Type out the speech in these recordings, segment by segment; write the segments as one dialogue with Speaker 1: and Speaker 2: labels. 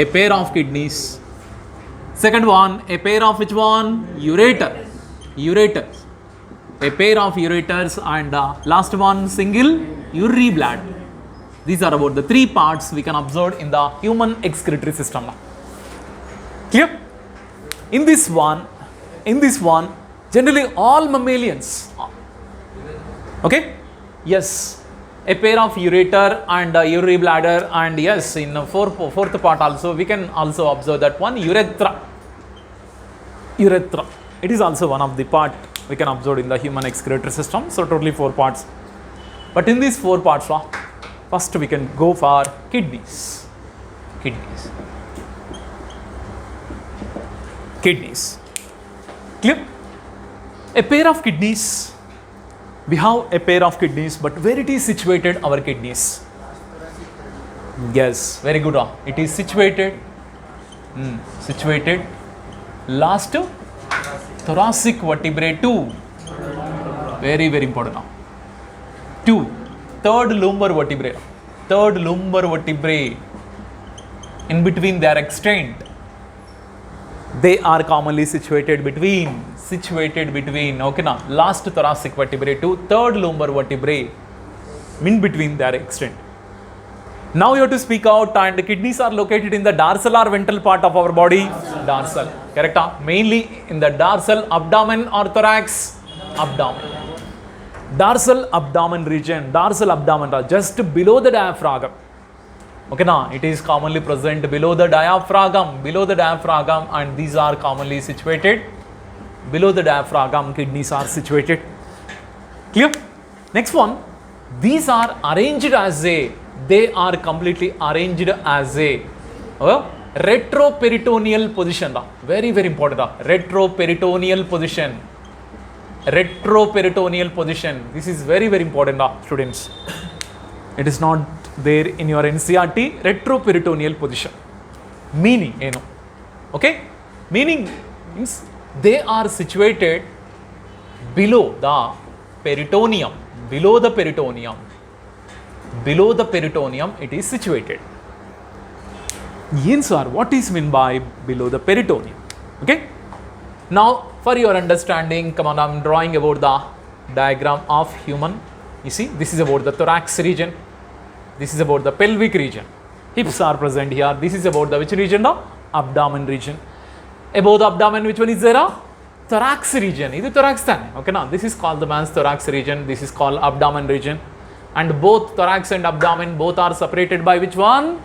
Speaker 1: A pair of kidneys. Second one, a pair of which one? Ureter. Ureters. A pair of ureters, and last one, single urinary bladder. These are about the three parts we can observe in the human excretory system. Clear? In this one, generally all mammalians. Okay? Yes. A pair of ureter and urinary bladder, and yes, in fourth part also we can also observe that one, urethra. Urethra. It is also one of the part we can observe in the human excretory system. So totally 4 parts. But in these 4 parts, first we can go for kidneys. Kidneys. Kidneys. Clear? A pair of kidneys. We have a pair of kidneys, but where it is situated, our kidneys? Yes, very good. It is situated. Situated last thoracic vertebrae 2. Very, very important. 2. Third lumbar vertebrae. Third lumbar vertebrae. In between they are extant. They are commonly situated between, okay na, last thoracic vertebrae to third lumbar vertebrae. In between they are extant. Now you have to speak out, and the kidneys are located in the dorsal or ventral part of our body. Dorsal. Correct? Mainly in the dorsal abdomen or thorax. Abdomen. Dorsal abdomen region. Dorsal abdomen, just below the diaphragm. Okay, now it is commonly present below the diaphragm. Below the diaphragm, and these are commonly situated below the diaphragm. Kidneys are situated. Clear? Next one. These are arranged as a. They are completely arranged as a retroperitoneal position. Very, very important. Retroperitoneal position. Retroperitoneal position. This is very, very important, students. It is not there in your NCERT. Retroperitoneal position. Meaning, okay? Meaning means they are situated below the peritoneum. Below the peritoneum. Below the peritoneum it is situated. Yes, sir. What is meant by below the peritoneum? Okay. Now, for your understanding, come on, I am drawing about the diagram of human. You see, this is about the thorax region. This is about the pelvic region. Hips are present here. This is about the which region? The abdomen region. Above the abdomen, which one is there? Thorax region. This is thorax. Okay, now this is called the man's thorax region. This is called abdomen region. And both thorax and abdomen both are separated by which one?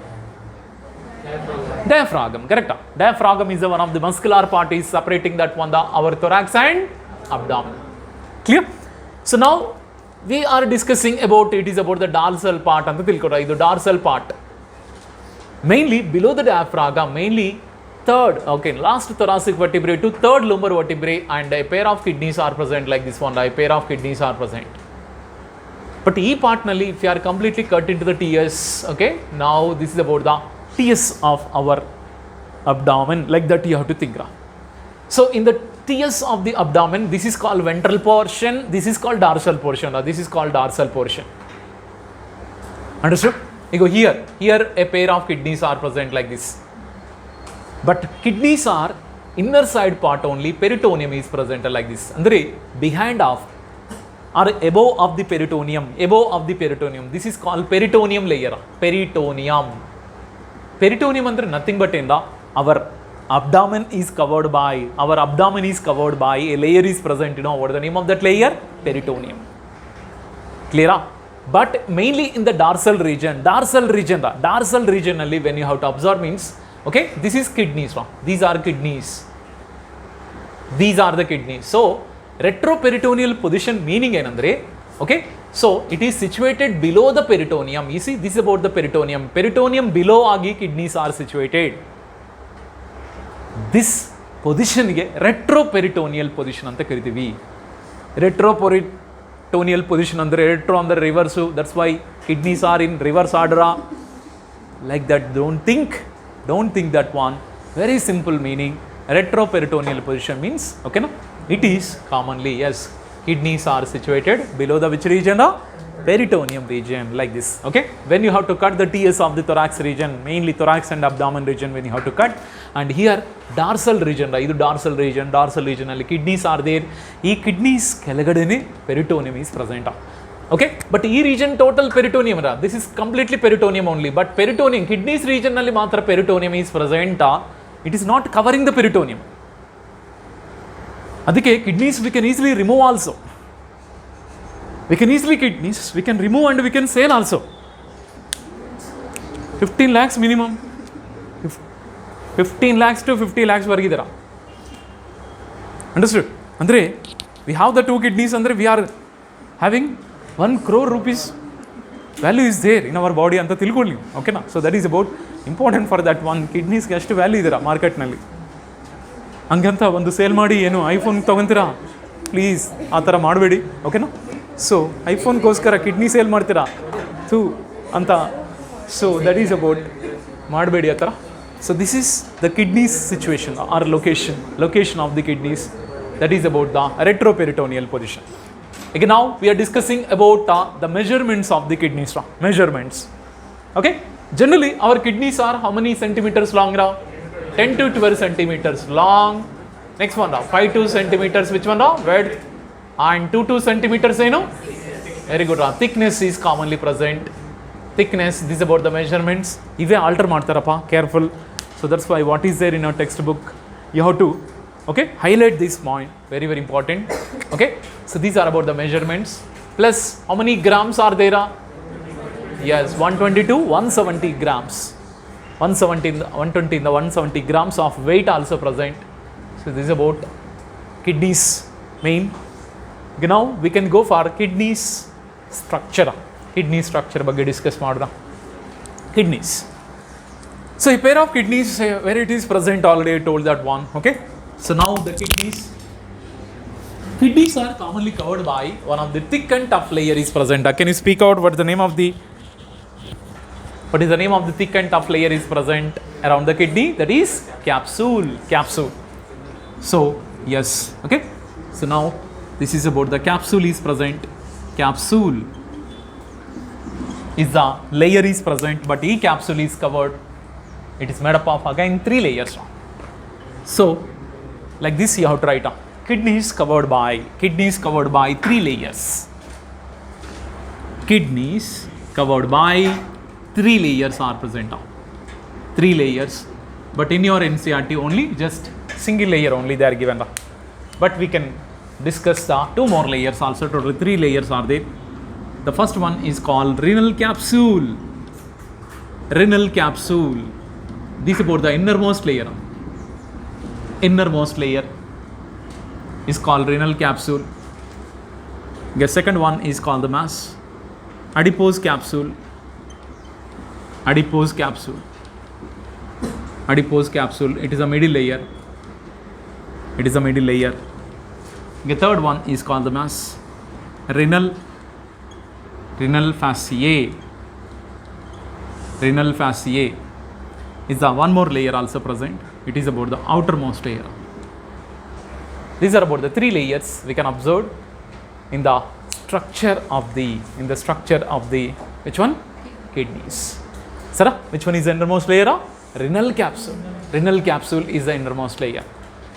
Speaker 1: Diaphragm. Correct? Diaphragm is one of the muscular parties separating that one, our thorax and abdomen. Clear? So now we are discussing about, it is about the dorsal part. The dorsal part. Mainly below the diaphragm, mainly third, okay, last thoracic vertebrae to third lumbar vertebrae, and a pair of kidneys are present like this one. A pair of kidneys are present. But E part nalli, if you are completely cut into the TS, okay, now this is about the TS of our abdomen, like that you have to think. So in the TS of the abdomen, this is called ventral portion, this is called dorsal portion, or this is called dorsal portion. Understood? You go here a pair of kidneys are present like this. But kidneys are inner side part only, peritoneum is present like this. Andre, behind of or above of the peritoneum, this is called peritoneum layer. Peritoneum under nothing but our abdomen is covered by, a layer is present, what is the name of that layer? Peritoneum. Clear? But mainly in the dorsal region only, when you have to observe means, okay, this is kidneys, these are kidneys. So retroperitoneal position meaning enandre, okay, so it is situated below the peritoneum. You see, this is about the peritoneum. Peritoneum below agi kidneys are situated. This position ge retroperitoneal position anta karitivi. Retroperitoneal position andre retro on the reverse, that's why kidneys are in reverse order. Like that, don't think that one. Very simple meaning. Retroperitoneal position means, okay, no? It is commonly, yes, kidneys are situated below the which region? peritoneum region, like this. Okay, when you have to cut the TS of the thorax region, mainly thorax and abdomen region, when you have to cut, and here dorsal region, right? This dorsal region, and kidneys are there. This kidneys ಕೆಳಗಡೆನೆ peritoneum is present. Okay, but this region total peritoneum, this is completely peritoneum only, but peritoneum, kidneys region nalli matra peritoneum is present. It is not covering the peritoneum. ಅದಕ್ಕೆ kidneys we can easily remove also. We can easily kidneys, we can remove and we can sell also. 15 lakhs minimum. 15 lakhs to 50 lakhs vargidara. Understood? Andre, we have the 2 kidneys, andre we are having 1 crore rupees value is there in our body anta tilkolli. Okay na? So that is about important for that one kidneys ಗೆ ಅಷ್ಟು value ಇದರ ಮಾರ್ಕೆಟ್ನಲ್ಲಿ. ಹಂಗಂತ ಒಂದು sale ಮಾಡಿ ಏನು iPhone ತೊಗೊಂತೀರಾ, please ಆ ಥರ ಮಾಡಬೇಡಿ. ಓಕೆನಾ? ಸೊ ಐಫೋನ್ಗೋಸ್ಕರ ಕಿಡ್ನಿ ಸೇಲ್ ಮಾಡ್ತೀರಾ ಥೂ ಅಂತ. ಸೊ ದಟ್ ಈಸ್ ಅಬೌಟ್ ಮಾಡಬೇಡಿ ಆ ಥರ. So this is the kidneys situation or location of the kidneys. That is about the retroperitoneal position. ಈಗ ನಾವು we are discussing about the measurements of the kidneys. Measurements. Okay, generally our kidneys are how many centimeters long now? 10 to 12 centimeters long. Next one now, 5 to centimeters, which one now? Width. And 2 to centimeters, you know? Very good. Thickness is commonly present. Thickness, this is about the measurements. Ive alter ಮಾಡ್ತಾರಪ್ಪ, careful. So that's why what is there in our textbook, you have to, okay, highlight this point, very very important. Okay, so these are about the measurements. Plus, how many grams are there? Yes, 120 to 170 grams. 120 in the 170 grams of weight also present. So this is about kidneys main. Now we can go for kidneys structure. Kidney structure ಬಗ್ಗೆ discuss ಮಾಡೋಣ. Kidneys. So a pair of kidneys, where it is present already I told that one. Okay. So now the kidneys are commonly covered by one of the thick and tough layer is present. Can you speak out what is the name of the thick and tough layer is present around the kidney? That is capsule. So yes, okay. So now this is about the capsule is present. Capsule is the layer is present, but each capsule is covered. It is made up of again 3 layers. So like this you have to write down. Kidneys covered by 3 layers. Kidneys covered by 3 layers are present now. 3 layers, but in your NCERT only just single layer only they are given. But we can discuss the 2 more layers also. Total 3 layers are there. The first one is called renal capsule. Renal capsule. This is about the innermost layer. Innermost layer is called renal capsule. The second one is called the mass. Adipose capsule. Adipose capsule. It is a middle layer. The third one is called the mass. Renal fasciae. Renal fasciae is the one more layer also present. It is about the outermost layer. These are about the 3 layers we can observe in the structure of the which one? Kidneys. Sir, which one is the innermost layer? Renal capsule. Renal capsule is the innermost layer.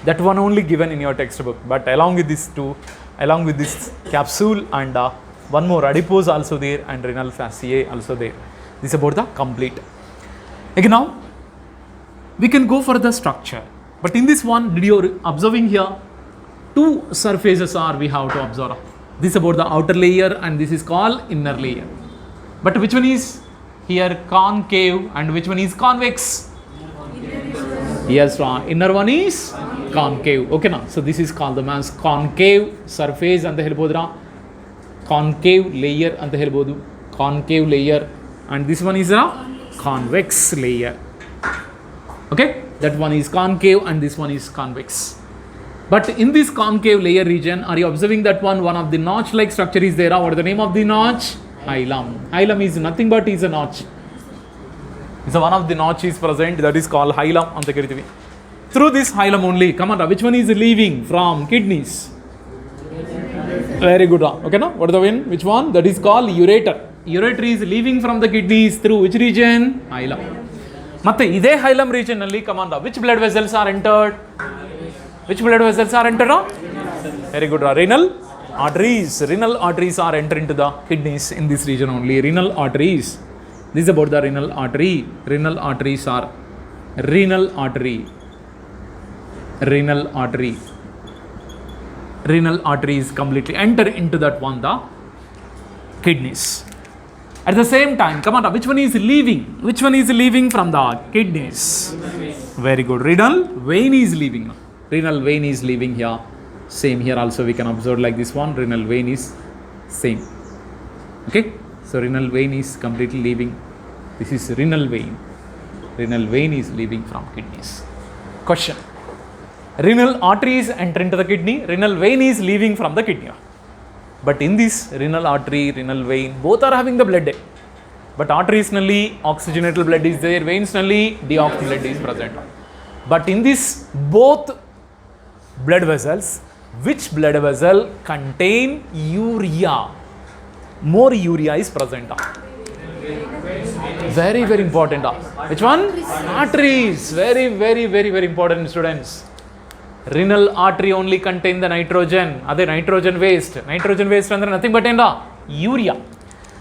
Speaker 1: That one only given in your textbook. But along with this capsule and one more adipose also there and renal fasciae also there. This is about the complete. Okay, now we can go for the structure. But in this one, did you observing here? 2 surfaces are we have to observe. This is about the outer layer and this is called inner layer. But which one is here concave and which one is convex? Yes, inner one is concave. Okay now, so this is called the mass concave surface anta helbodra. Concave layer anta helbodu. Concave layer, and this one is a convex layer. Okay, that one is concave and this one is convex. But in this concave layer region, are you observing that one of the notch like structure is there? What is the name of the notch? Hilum. Hilum is nothing but is a notch. So one of the notch is present, that is called hilum anta karitive. Through this hilum only, come on, which one is leaving from kidneys? Very good. Okay, no? What is the vein? Which one? That is called ureter. Ureter is leaving from the kidneys through which region? Hilum. Matte ide hilum region nalli come on. Which blood vessels are entered? Which blood vessels are entered? Very good. Renal arteries. Renal arteries are entered into the kidneys in this region only. Renal arteries. This is about the renal artery. Renal arteries are renal artery. Renal artery. Renal arteries completely enter into that one, the kidneys. At the same time, come on, which one is leaving? Which one is leaving from the kidneys? Very good. Renal vein is leaving. Renal vein is leaving here. Same here also we can observe like this one. Renal vein is same. Okay. So renal vein is completely leaving. This is renal vein. Renal vein is leaving from kidneys. Question. Renal arteries enter into the kidney. Renal vein is leaving from the kidney. But in this renal artery, renal vein, both are having the blood. But arteries nalli oxygenated blood is there, veins nalli deoxygenated blood is present. But in this both blood vessels, which blood vessel contain urea? More urea is present. Very, very important. Which one? Arteries. Very, very, very, very important, students. Renal artery only contain the nitrogen. That nitrogen waste. Nitrogen waste is nothing but urea.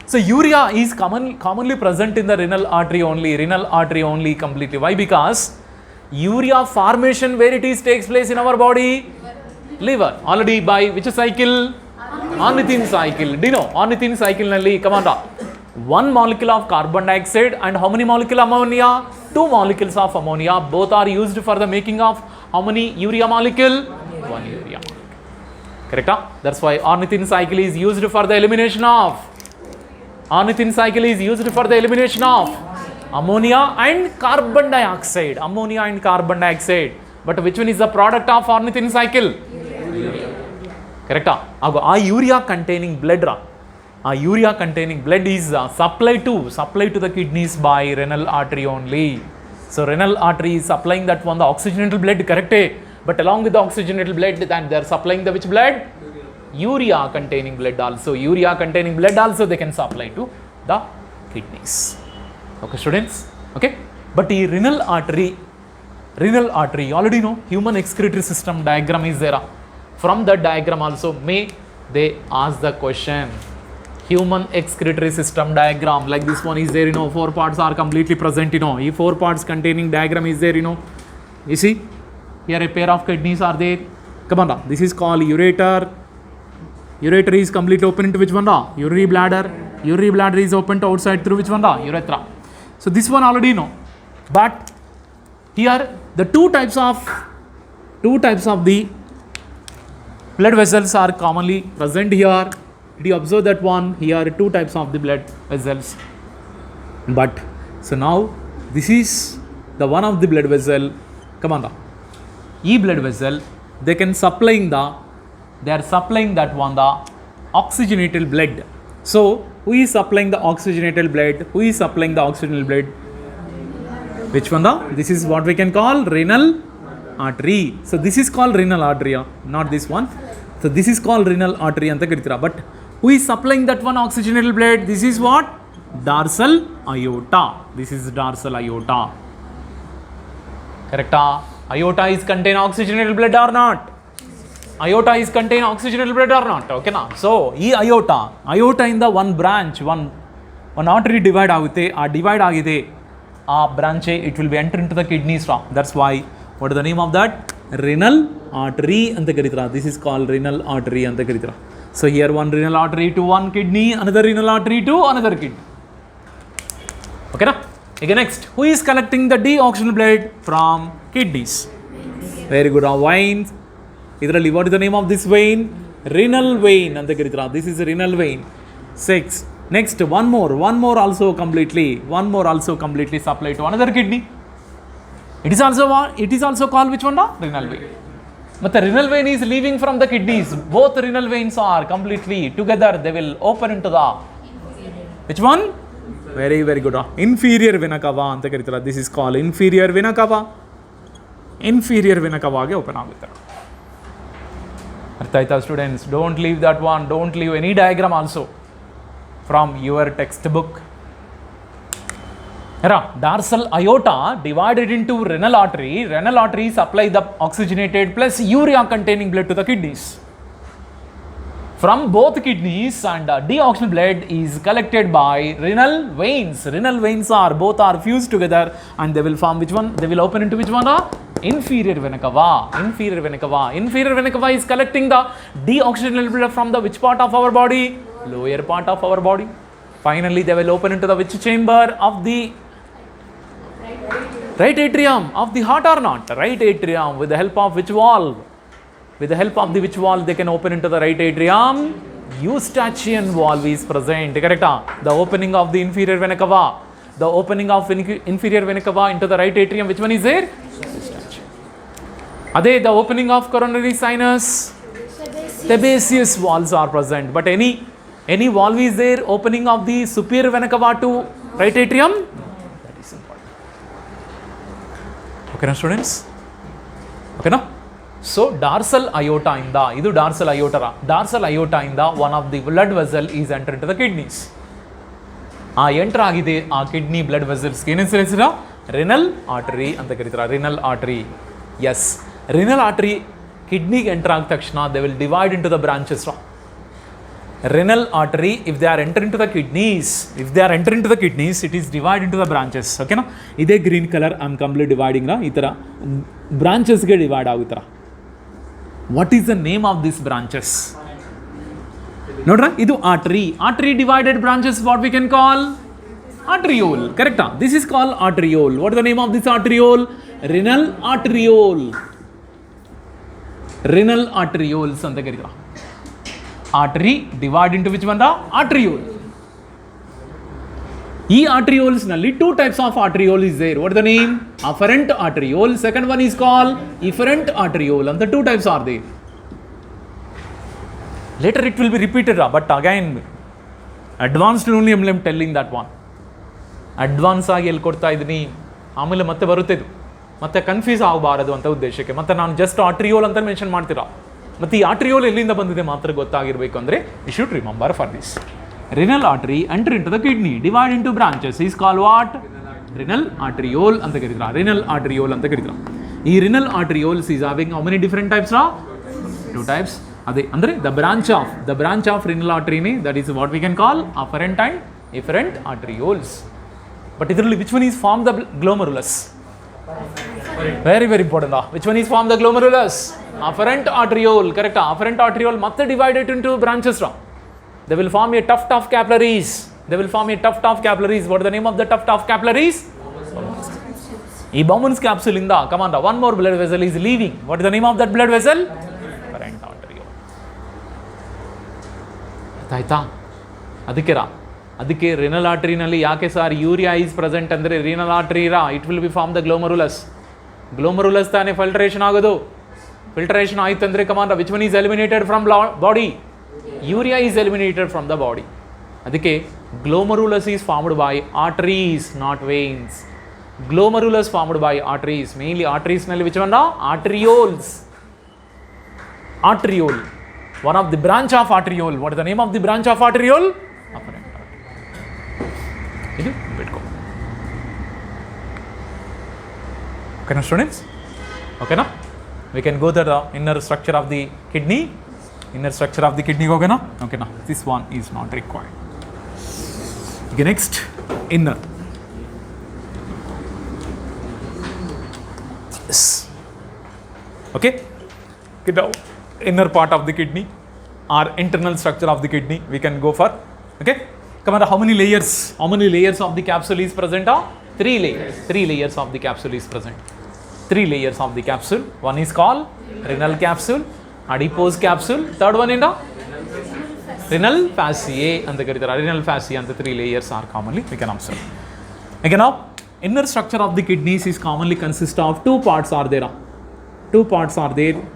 Speaker 1: So urea is commonly present in the renal artery only. Renal artery only completely. Why? Because urea formation where it is takes place in our body? Liver. Already by which cycle? Ornithine cycle. Do you know? Ornithine cycle nalli, come on. One molecule of carbon dioxide and how many molecule ammonia? 2 molecules of ammonia. Both are used for the making of how many urea molecule? 1 urea molecule. Correct? That's why ornithine cycle is used for the elimination of. Ornithine cycle is used for the elimination of ammonia and carbon dioxide. Ammonia and carbon dioxide. But which one is the product of ornithine cycle? Urea. Correct? A urea containing blood. Urea containing blood is supplied to the kidneys by renal artery only. So renal artery is supplying that one the oxygenated blood, correct? But along with the oxygenated blood, then they are supplying the which blood? Urea containing blood also. Urea containing blood also they can supply to the kidneys. Okay, students? Okay. But the renal artery already know human excretory system diagram is there. From that diagram also may they ask the question. Human excretory system diagram like this one is there, 4 parts are completely present, If 4 parts containing diagram is there, you see here a pair of kidneys are there. Come on, this is called ureter. Ureter is completely open into which one? Urinary bladder. Urinary bladder is open to outside through which one? Urethra. So this one already know. But here the two types of the blood vessels are commonly present here. Did you observe that one? Here 2 types of the blood vessels. But so now this is the one of the blood vessel. Come on, E blood vessel they are supplying that one the oxygenated blood. So who is supplying the oxygenated blood? Who is supplying the oxygenated blood? Which one? This is what we can call renal artery. So this is called renal artery, not this one. So this is called renal artery anta karitira. But who is supplying that one oxygenated blood? This is what? Dorsal aorta. This is dorsal aorta. Correct? Aorta is contain oxygenated blood or not? Aorta is contain oxygenated blood or not? Okay na? So aorta in the one branch, one artery divide agute, divide agide, branch it will be enter into the kidneys. That's why what is the name of that? Renal artery anta karitira. This is called renal artery anta karitira. So here one renal artery to one kidney, another renal artery to another kidney. Okay na? Again next, who is collecting the deoxygenated blood from kidneys? Very good. Veins. What is the name of this vein? Renal vein anta karitira. This is a renal vein. 6. Next, one more also completely supplied to another kidney. It is also called which one? Renal vein. But the renal vein is leaving from the kidneys. Both renal veins are completely together. They will open into the which one? Very, very good. Inferior vena cava anta karitara. This is called inferior vena cava. Inferior vena cava ge open aguttara. Arthaita students, don't leave that one, don't leave any diagram also from your textbook. Dorsal aorta divided into renal artery. Renal artery supply the oxygenated plus urea containing blood to the kidneys. From both kidneys, and deoxygenated blood is collected by renal veins. Renal veins are both are fused together and they will form which one? They will open into which one? Inferior vena cava. Inferior vena cava. Inferior vena cava is collecting the deoxygenated blood from the which part of our body? Lower part of our body. Finally, they will open into the which chamber of the right atrium of the heart or not? Right atrium. With the help of which valve? With the help of the which valve they can open into the right atrium? Eustachian valve is present. Correct? The opening of the inferior vena cava. The opening of inferior vena cava into the right atrium. Which one is there? Eustachian. Are they the opening of coronary sinus? Sebaceous valves are present. But any valve is there opening of the superior vena cava to right atrium? That is important. Okay, now students? Okay, now? So dorsal aorta in the, idu dorsal aorta ra. Dorsal aorta in the one of the blood vessel is entered into the kidneys. Enter agide kidney blood vessels ಏನು ಹೆಸರು? renal artery ಅಂತ ಕರೀತಾರೆ. renal artery. Yes, renal artery kidney enter ಆದ ತಕ್ಷಣ they will divide into the branches. Renal artery, if they are entering into the kidneys, it is divided into the branches. Okay na? Ide green color I'm completely dividing ra. Itara branches ge divide agutara. What is the name of these branches? Nodra, idu artery. Artery divided branches, what we can call? Arteriole. Correct? This is called arteriole. What is the name of this arteriole? Renal arteriole. Renal arterioles anta karitara. Artery divide into which one? The arteriole. E arterioles nalli two types of arteriole is there. What is the name? Afferent arteriole. Second one is called efferent arteriole. And the two types are there. Later it will be repeated, but again advanced only I am telling that one. Advance ಆಗಿ ಎಲ್ಲಿ ಕೊಡ್ತಾ ಇದ್ದೀನಿ, ಆಮೇಲೆ ಮತ್ತೆ ಬರುತ್ತೆ ಇದು, ಮತ್ತೆ confuse ಆಗಬಾರದು ಅಂತ ಉದ್ದೇಶಕ್ಕೆ ಮತ್ತೆ ನಾನು ಜಸ್ಟ್ ಆರ್ಟ್ರಿಯೋಲ್ ಅಂತ ಮೆನ್ಷನ್ ಮಾಡ್ತೀರಾ. ಮತ್ತು ಈ ಆರ್ಟ್ರಿಯೋಲ್ ಎಲ್ಲಿಂದ ಬಂದಿದೆ ಮಾತ್ರ ಗೊತ್ತಾಗಿರಬೇಕು ಅಂದರೆ you should remember for this. renal artery enter into the kidney, divide into branches is called what? Renal arteriole ಅಂತ ಕರೀತಾರೆ. renal arteriole ಅಂತ ಕರೀತಾರೆ. ಈ renal arterioles is having how many different types? Two types. ಅದೇ ಅಂದರೆ the branch of renal artery that is what we can call afferent and efferent arterioles. But ಇದರಲ್ಲಿ which one is form the glomerulus? Very very important. Which one is form the glomerulus? Afferent arteriole. Correct? Afferent arteriole ಮತ್ತೆ divided into branches. They will form a tuft of capillaries. What is the name of the tuft of capillaries? ಈ Bowman's capsule ಇಂದ come on, one more blood vessel is leaving. What is the name of that blood vessel? Afferent arteriole. ಆಯ್ತಾ? ಅದಕ್ಕೆ renal artery ನಲ್ಲಿ ಯಾಕೆ sir urea is present ಅಂದರೆ renal artery it will be form the glomerulus ತಾನೇ filtration ಆಗೋದು. Filtration ಆಯ್ತು ಅಂದರೆ come on which one is eliminated from body? Urea is eliminated from the body. ಅದಕ್ಕೆ glomerulus is formed by arteries not veins. Glomerulus formed by arteries, mainly ಆರ್ಟರೀಸ್ನಲ್ಲಿ which one? Arterioles. Arteriole, one of the branch of arteriole. What is the name of the branch of arteriole? Afferent arteriole. ಇದು ಬಿಟ್ಕೋ. Okay, now students? Okay, now we can go to the inner structure of the kidney. Okay, now? Okay, now this one is not required. Okay, next, inner. Yes. Okay, get out. Inner part of the kidney or internal structure of the kidney we can go for. Okay, come on, how many layers of the capsule is present? 3 layers of the capsule is present. 3 layers of the capsule. One is called renal capsule, adipose capsule, third one is renal fasciae and the renal fasciae, and the 3 layers are commonly we can observe. Again, now inner structure of the kidneys is commonly consist of 2 parts are there.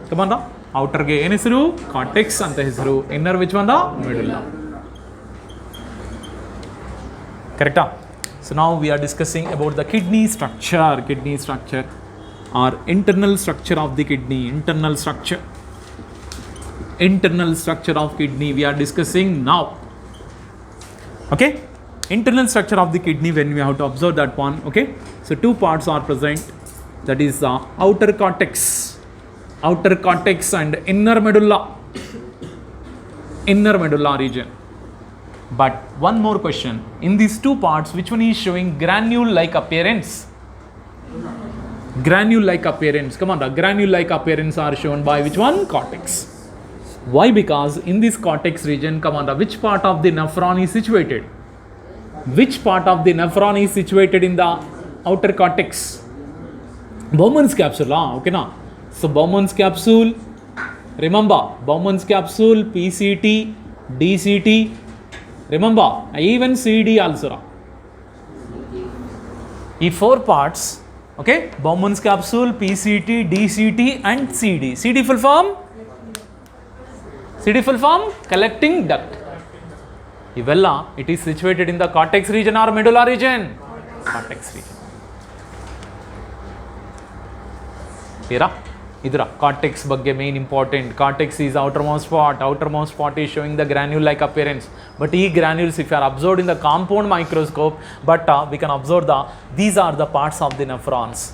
Speaker 1: Come on now. outer ಗೆ ಏನು ಹೆಸರು? Cortex ಅಂತ ಹೆಸರು. Inner which one? Middle. ಕರೆಕ್ಟಾ? So now we are discussing about the kidney structure or internal structure of the kidney. Internal structure. Internal structure of kidney we are discussing now. Okay, internal structure of the kidney, when we have to observe that one. Okay, so two parts are present, that is the outer cortex and inner medulla region. But one more question, in these two parts, which one is showing granule-like appearance? Granule-like appearance, come on, the granule-like appearance are shown by which one? Cortex. Why? Because in this cortex region, come on, which part of the nephron is situated? Which part of the nephron is situated in the outer cortex? Bowman's capsule, okay na? So Bowman's capsule, remember, Bowman's capsule, PCT, DCT, remember, even CD also. These four parts, okay, Bowman's capsule, PCT, DCT and CD. CD full form? CD full form? Collecting duct. Ivella, it is situated in the cortex region or medulla region? Cortex region. Here, idra, cortex bagge main important. Cortex is outermost part. Outermost part is showing the granule-like appearance. But these granules, if you are observed in the compound microscope, but we can observe these are the parts of the nephrons.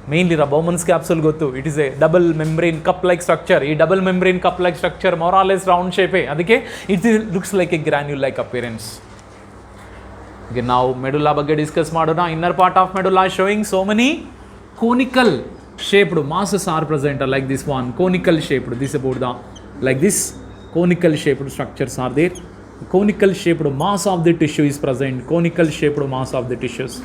Speaker 1: Mainly the Bowman's capsule gotu. It is a double membrane cup-like structure. A double membrane cup-like structure, more or less round shape. Adike, it looks like a granule-like appearance. Okay, now medulla bagge discuss madona. Inner part of medulla is showing so many conical shaped masses are present, like this one. Conical shaped. This is about the like this. Conical shaped structures are there. Conical shaped mass of the tissue is present. Conical shaped mass of the tissues.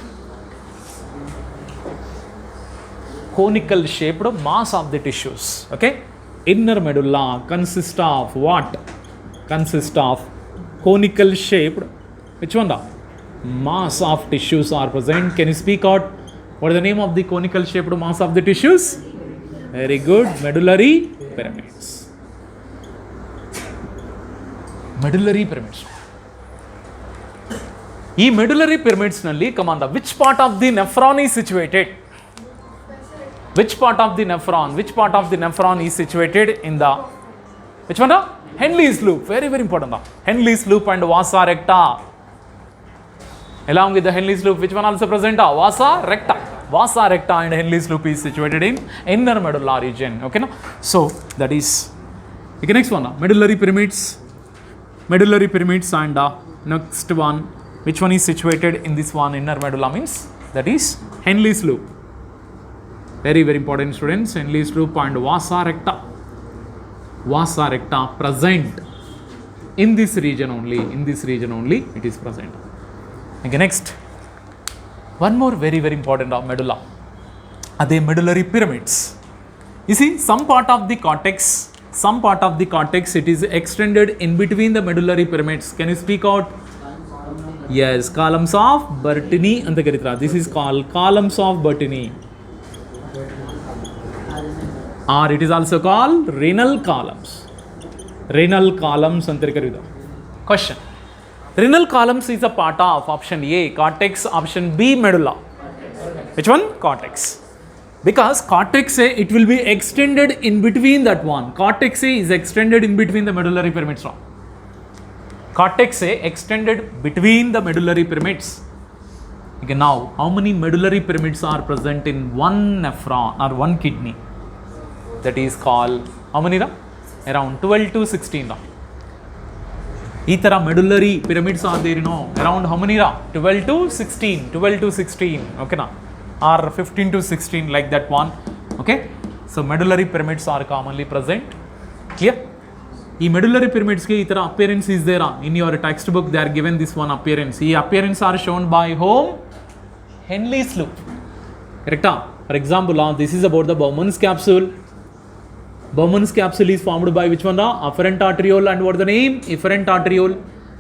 Speaker 1: Conical shaped mass of the tissues. Okay, inner medulla consists of what? Consists of conical shaped, which one? The mass of tissues are present. Can you speak out what is the name of the conical shaped mass of the tissues? Very good, medullary pyramids. Medullary pyramids. These medullary pyramids nalli, come on, which part of the nephron is situated? Which part of the nephron? Which part of the nephron is situated in the, which one? Henle's loop. Very, very important. Henle's loop and vasa recta. Along with the Henle's loop, which one also present? Vasa recta. Vasa recta and Henle's loop is situated in inner medulla region. Okay, no? So that is. Okay, next one. Medullary pyramids. Medullary pyramids and next one. Which one is situated in this one? Inner medulla means that is Henle's loop. Very, very important, students. Henle's loop and vasa recta. Vasa recta present in this region only. In this region only it is present. Okay, next. One more very, very important of medulla. Are they medullary pyramids? You see, some part of the cortex, it is extended in between the medullary pyramids. Can you speak out? Yes, columns of Bertini anta karitara. This is called columns of Bertini. Or it is also called renal columns. Renal columns anta karitara. Question. Renal columns is a part of option A, cortex, option B, medulla. Which one? Cortex. Because cortex A, it will be extended in between that one. Cortex A is extended in between the medullary pyramids. Cortex A extended between the medullary pyramids. Okay, now, how many medullary pyramids are present in one nephron or one kidney? That is called, how many? Around 12 to 16. These medullary pyramids are there, around how many? 12 to 16. 12 to 16. Okay, na? Or 15 to 16, like that one. Okay. So medullary pyramids are commonly present. Clear? These medullary pyramids ki itara appearance is there. In your textbook, they are given this one appearance. These appearance are shown by whom? Henle's loop. Correct? For example, this is about the Bowman's capsule. Bowman's capsule is formed by which one? Afferent arteriole and what is the name? Efferent arteriole.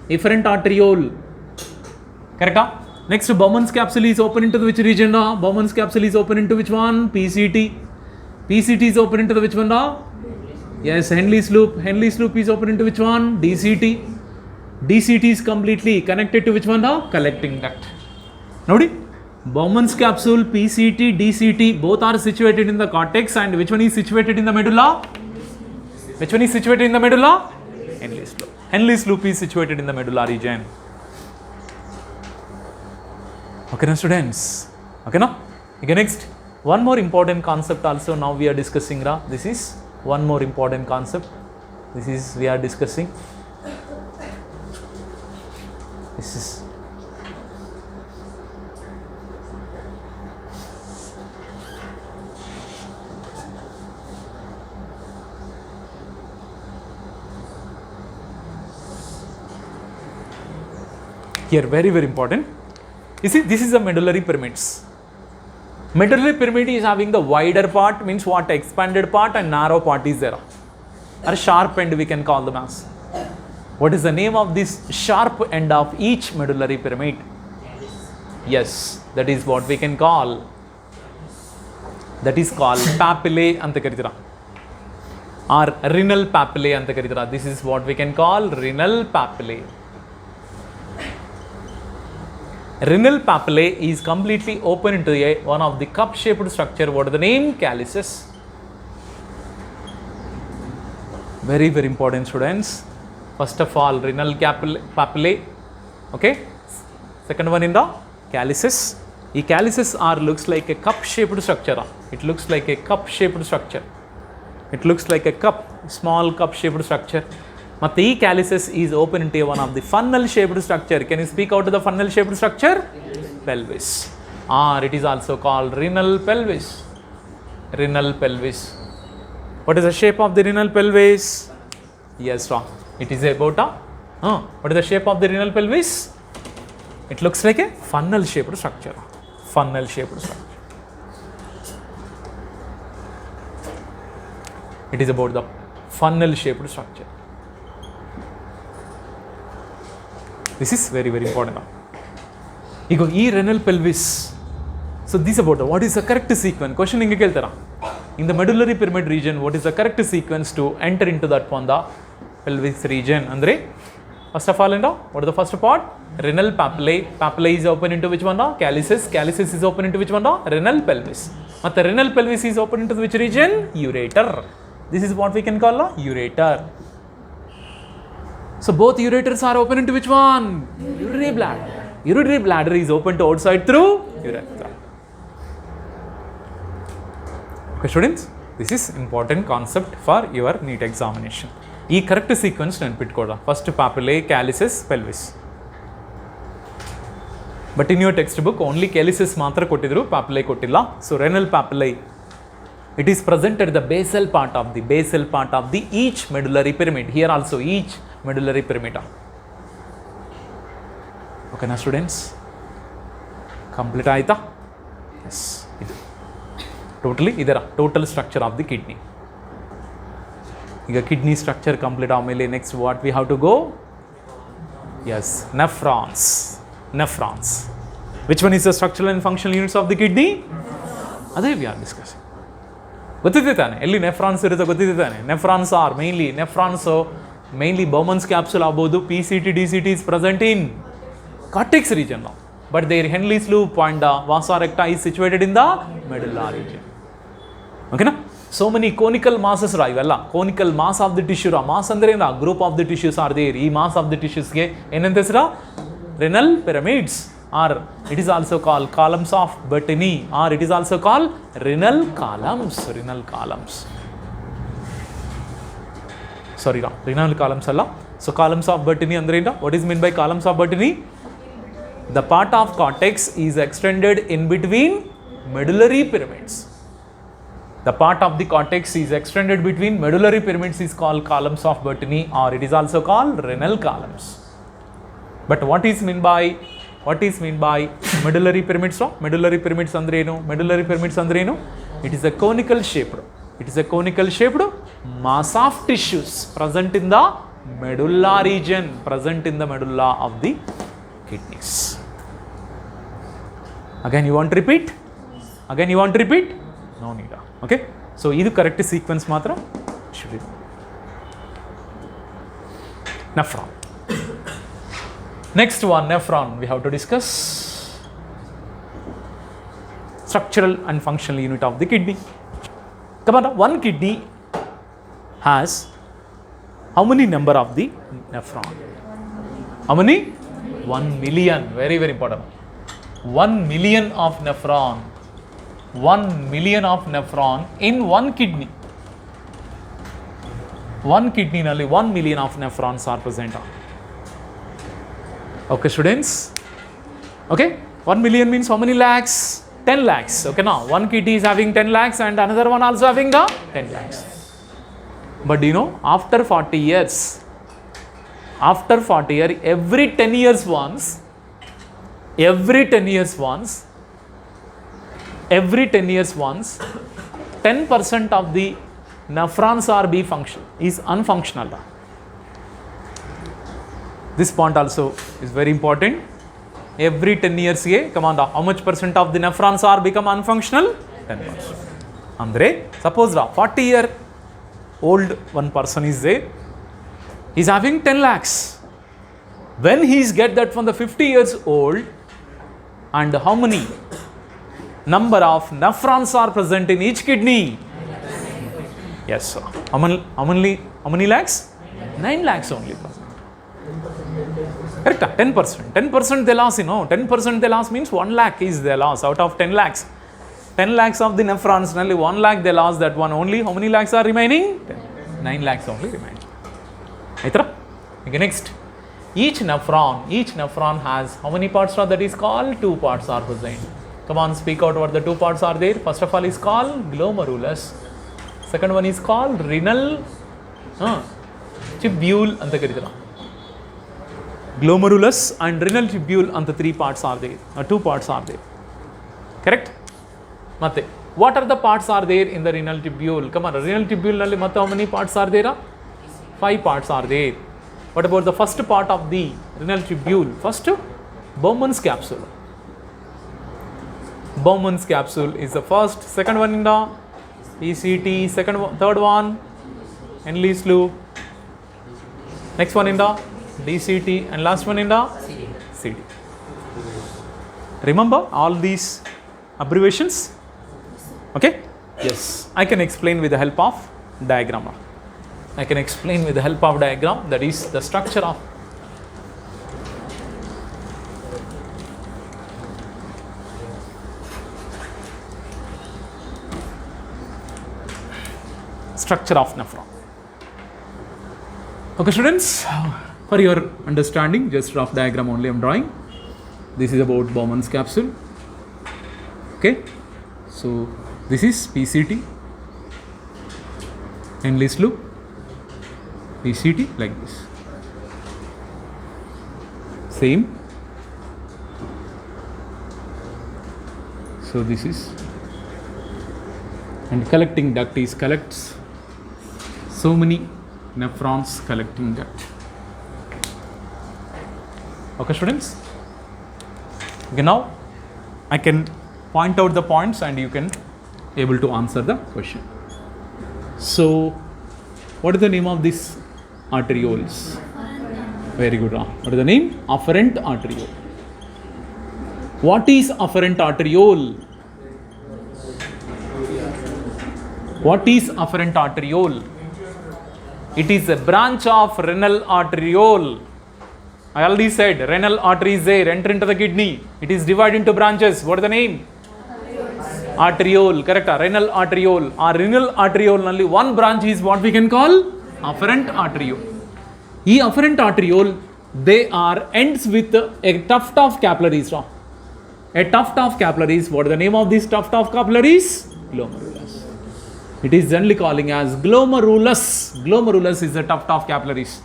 Speaker 1: Efferent arteriole. Correct? Next, Bowman's capsule is open into which region? Bowman's capsule is open into which one? PCT. PCT is open into which one? Yes, Henle's loop. Henle's loop is open into which one? DCT. DCT is completely connected to which one? Collecting duct. Nobody? Bowman's capsule, PCT, DCT, both are situated in the cortex, and which one is situated in the medulla? Which one is situated in the medulla? Henle's loop. Henle's loop is situated in the medulla region. Okay now students, okay now? Okay, next, one more important concept also now we are discussing. This is one more important concept. This is we are discussing. This is here very important. You see, this is the medullary pyramids. Medullary pyramid is having the wider part, means what, expanded part, and narrow part is there, or sharp end we can call them as. What is the name of this sharp end of each medullary pyramid? Yes, that is what we can call, that is called papillae anta karitira, or renal papillae anta karitira. This is what we can call renal papillae. Renal papillae is completely open into one of the cup-shaped structure. What is the name? Calyces. Very important students. First of all, renal papillae. Okay. Second one in the calyces. The calyces looks like a cup-shaped structure. It looks like a cup-shaped structure. It looks like a cup, small cup-shaped structure. But the calyces is open into one of the funnel-shaped structure. Can you speak out of the funnel-shaped structure? Pelvis. Or it is also called renal pelvis. Renal pelvis. What is the shape of the renal pelvis? Yes, wrong. It is about a. What is the shape of the renal pelvis? It looks like a funnel-shaped structure. Funnel-shaped structure. It is about the funnel-shaped structure. This is very important. Ego e renal pelvis. So this about what is the correct sequence? Question inge keltara. In the medullary pyramid region, what is the correct sequence to enter into that panda pelvis region? Andre, first of all, what is the first part? Renal papillae. Papillae is open into which one? Calyces. Calyces is open into which one? Renal pelvis. But the renal pelvis is open into which region? Ureter. This is what we can call a ureter. So both ureters are open into which one? Urinary bladder. Urinary bladder is open to outside through urethra. Okay students, this is important concept for your NEET examination. This correct sequence nenpitkoda. First papillae, calyces, pelvis. But in your textbook only calyces matra kottidru, papillae kottilla. So renal papillae, it is present at the basal part of the each medullary pyramid. Here also each medullary pyramid. Okay na students, complete aita? Yes. Totally idara total structure of the kidney. Iga kidney structure complete avamele next what we have to go? Yes, nephrons. Nephrons. Which one is the structural and functional units of the kidney? Adhe we are discussing. ಗೊತ್ತಿದೆ ತಾನೆ ಎಲ್ಲಿ nephrons ಇರುತ್ತೆ ಗೊತ್ತಿದೆ ತಾನೆ. Nephrons are mainly Bowman's capsule ಆಗ್ಬೋದು, PCT, DCT is present in cortex region now, but their Henle's loop and vasa recta is situated in the medulla region. Okay na? So many conical masses ಇವೆಲ್ಲ conical mass of the tissue. Mass ಅಂದ್ರೆ ಏನು? Group of the tissues are there. ಈ mass of the tissues ಗೆ ಏನಂತ ಹೆಸರು? Renal pyramids, or it is also called columns of Bertini, or it is also called renal columns. Renal columns. Sorry, renal columns alla. So columns of Bertini andre enta? What is meant by columns of Bertini? The part of cortex is extended in between medullary pyramids. The part of the cortex is extended between medullary pyramids is called columns of Bertini, or it is also called renal columns. But what is meant by medullary pyramids? Medullary pyramids andre enu? Medullary pyramids andre enu? It is a conical shaped. It is a conical shaped mass of tissues present in the medulla region, present in the medulla of the kidneys. Again you want to repeat? Again you want to repeat? No need. Okay. So this is correct sequence matra. Should be nephron. Next one, nephron, we have to discuss structural and functional unit of the kidney. Come on, one kidney has How many number of the nephron? How many? 1 million. Very, very important. 1 million of nephron. 1 million of nephron in one kidney. One kidney only 1 million of nephrons are present. Okay, students. Okay, 1 million means how many lakhs? 10 lakhs. Okay, now one kidney is having 10 lakhs and another one also having 10 lakhs. But you know, after 40 years, every 10 years once, 10% of the nephrons are is unfunctional. This point also is very important. Every 10 years, come on, how much percent of the nephrons are become unfunctional? 10%. Andre, suppose 40-year-old one person is there, he is having 10 lakhs. When he is get that from the 50 years old, and how many number of nephrons are present in each kidney? Yes, sir. How many lakhs? 9 lakhs only present. Correct? 10%. 10% they loss, 10% they loss means 1 lakh is their loss out of 10 lakhs. 10 lakhs of the nephrons, only 1 lakh they lost that one only. How many lakhs are remaining? 9 lakhs only remaining. Okay, next. Each nephron has how many parts are that is called? 2 parts are present. Come on, speak out what the 2 parts are there. First of all is called glomerulus. Second one is called renal tubule. Glomerulus and renal tubule and the 3 parts are there. 2 parts are there. Correct? Matte. What are the parts are there in the renal tubule? Come on, renal tubule matte how many parts are there? 5 parts are there. What about the first part of the renal tubule? First, Bowman's capsule. Bowman's capsule is the first. Second one in the PCT. Third one, Henle's loop. Next one in the DCT and last one in the CD. Remember all these abbreviations? Okay? Yes. I can explain with the help of diagram. That is the structure of nephron. Okay, students, for your understanding, just rough diagram only I am drawing. This is about Bowman's capsule. Okay, so this is PCT, Henle's loop, PCT like this. Same. So this is, and collecting duct is collects so many nephrons collecting duct. Okay, students. Okay, now I can point out the points and you can able to answer the question. So, what is the name of this arterioles? Very good. What is the name? Afferent arteriole. What is afferent arteriole? What is afferent arteriole? It is a branch of renal arteriole. I already said renal artery is there, enter into the kidney. It is divided into branches. What is the name? Arteriole. Correct. Renal arteriole. Our renal arteriole only one branch is what we can call afferent arteriole. This afferent arteriole, they are ends with a tuft of capillaries. A tuft of capillaries. What is the name of this tuft of capillaries? Glomerulus. It is generally calling as glomerulus. Glomerulus is a tuft of capillaries.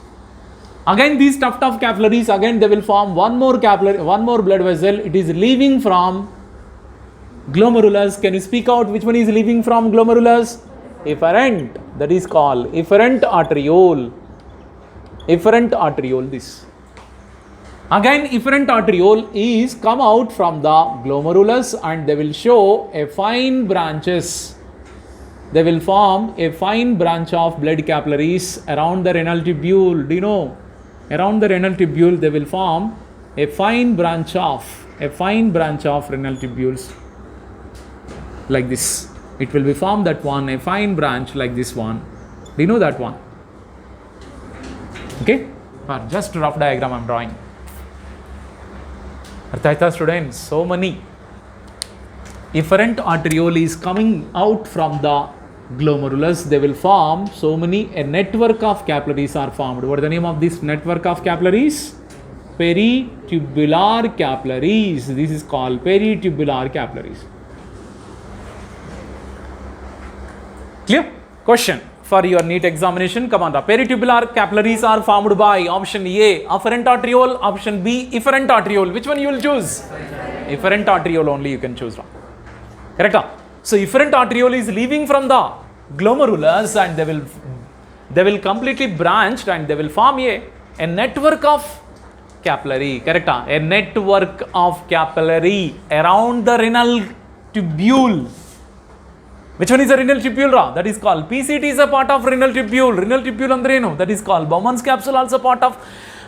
Speaker 1: Again, these tuft of capillaries, again they will form one more blood vessel. It is leaving from glomerulus. Can you speak out which one is leaving from glomerulus? Efferent. That is called efferent arteriole. Efferent arteriole. This. Again, efferent arteriole is come out from the glomerulus and they will show a fine branches. They will form a fine branch of blood capillaries around the renal tubule. Do you know? Around the renal tubule, they will form a fine branch of renal tubules like this. It will be formed that one, a fine branch like this one. Do you know that one? Okay, for just rough diagram I'm drawing. Arthaita students, so many efferent arteriole is coming out from the glomerulus. They will form so many, a network of capillaries are formed. What is the name of this network of capillaries? Peritubular capillaries. This is called peritubular capillaries. Clear? Question for your NEET examination. Come on, the peritubular capillaries are formed by option A, afferent arteriole, option B, efferent arteriole. Which one you will choose? Efferent arteriole only you can choose. Correct? So efferent arteriole is leaving from the glomerulus and they will completely branched and they will form a network of capillary. Correct? A network of capillary around the renal tubule. Which one is a renal tubule? That is called PCT is a part of renal tubule. Renal tubule andrenu, that is called Bowman's capsule, also part of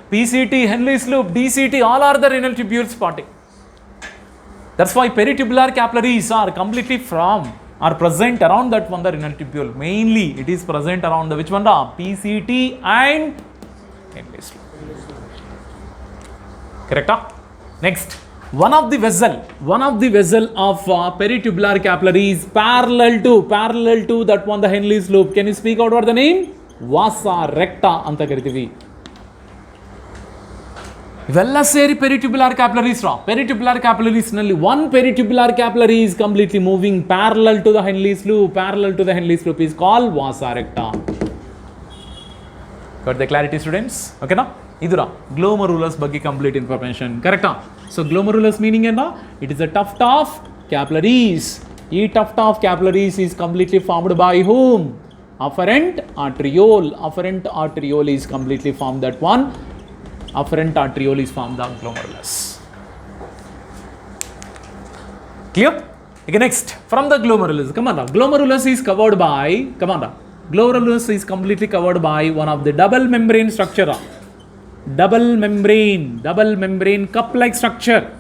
Speaker 1: PCT, Henle's loop, DCT, all are the renal tubules parting. That's why peritubular capillaries are completely are present around that one, the renal tubule. Mainly it is present around the which one? PCT and Henle's loop. Correct? Next, one of the vessel of peritubular capillaries parallel to that one, the Henle's loop. Can you speak out what the name? Vasa recta anta karitivi. Vella seri peritubular capillaries ra. Peritubular capillaries nalli one peritubular capillary is completely moving parallel to the Henle's loop. Parallel to the Henle's loop is called vasa recta. Got the clarity, students? Okay, na? Idura glomerulus bagi complete information. Correct? So glomerulus meaning enna? It is a tuft of capillaries. E tuft of capillaries is completely formed by whom? Afferent arteriole. Afferent arteriole is completely formed that one. Afferent arteriole is formed the glomerulus. Clear? Okay, next, from the glomerulus, come on now. Glomerulus is covered by, come on now. Glomerulus is completely covered by one of the double membrane structure. Double membrane cup-like structure.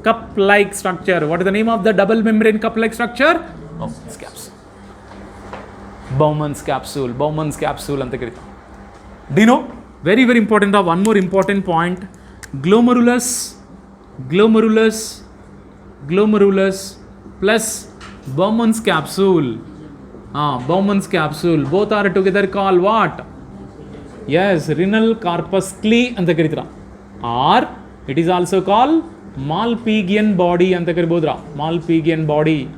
Speaker 1: Cup-like structure. What is the name of the double membrane cup-like structure? Bowman's capsule. Bowman's capsule. Bowman's capsule anta karita. Do you know? Very, very important. One more important point. Glomerulus plus Bowman's capsule. Bowman's capsule. Both are together called what? Yes, renal corpuscle anta karitira. Or it is also called Malpighian body anta karibodra. Malpighian body.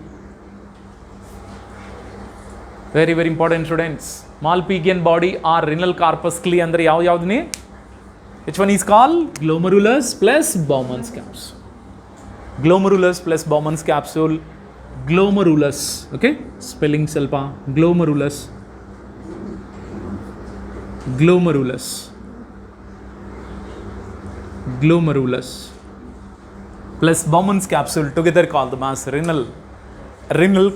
Speaker 1: Very, very important, students. Malpighian body or renal corpuscle andre yavudni? Which one is called? Glomerulus plus Bowman's capsule. Glomerulus plus Bowman's capsule. Glomerulus. Okay? Spelling selpa. Glomerulus. Glomerulus plus Bowman's capsule together called them as renal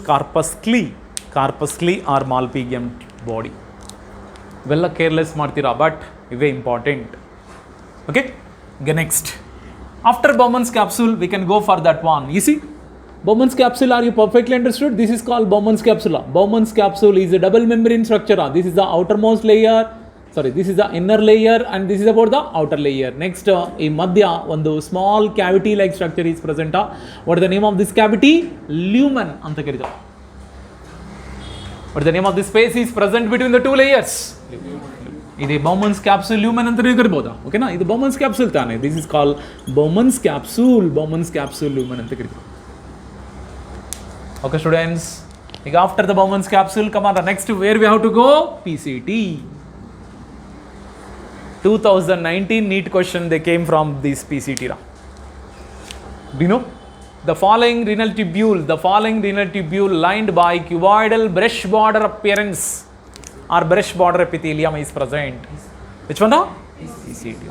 Speaker 1: corpuscle or Malpighian body. Vella careless martira, but ive important. Okay, next, after Bowman's capsule we can go for that one. You see, Bowman's capsule, are you perfectly understood? This is called Bowman's capsule. Bowman's capsule is a double membrane structure. This is the outermost layer. Sorry, this is the inner layer and this is about the outer layer. Next, in Madhya, one small cavity like structure is present. What is the name of this cavity? Lumen. What is the name of this space is present between the two layers? This is Bowman's capsule lumen. Okay, na? This is Bowman's capsule. This is called Bowman's capsule. Bowman's capsule lumen. Okay, students. After the Bowman's capsule, come on. Next, where we have to go? PCT. 2019 NEET question, they came from this PCT. Do you know? The following renal tubule lined by cuboidal brush border appearance or brush border epithelium is present. Which one? PCT.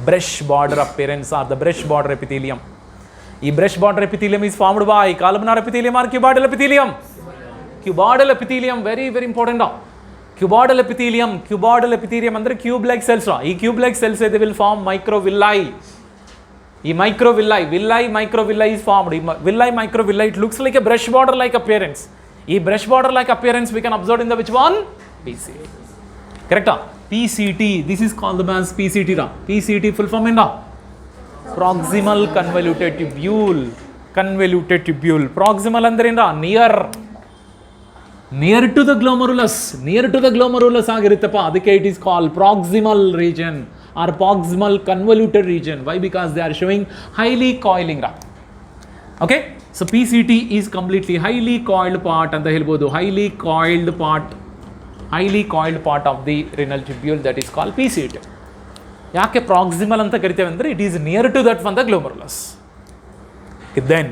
Speaker 1: Brush border appearance or the brush border epithelium. This brush border epithelium is formed by columnar epithelium or cuboidal epithelium? Cuboidal epithelium, very, very important. Cuboidal epithelium andre cube-like cells. These cube-like cells they will form microvilli. This microvilli is formed. Microvilli, it looks like a brush border like appearance. This brush border like appearance we can observe in the which one? PCT. Correct? PCT, this is called as PCT ra. PCT full form enda proximal convoluted tubule. Convoluted tubule. Proximal ಅಂದ್ರೆ ಏನ್ರಾ near to the glomerulus ಆಗಿರುತ್ತಪ್ಪ, ಅದಕ್ಕೆ it is called proximal region or proximal convoluted region. Why? Because they are showing highly coiling ರಾ. Okay, so PCT is completely highly coiled part ಅಂತ ಹೇಳ್ಬೋದು. Highly coiled part of the renal tubule, that is called PCT. ಯಾಕೆ proximal ಅಂತ ಕರಿತೇವೆ ಅಂದರೆ it is near to that from the glomerulus. Then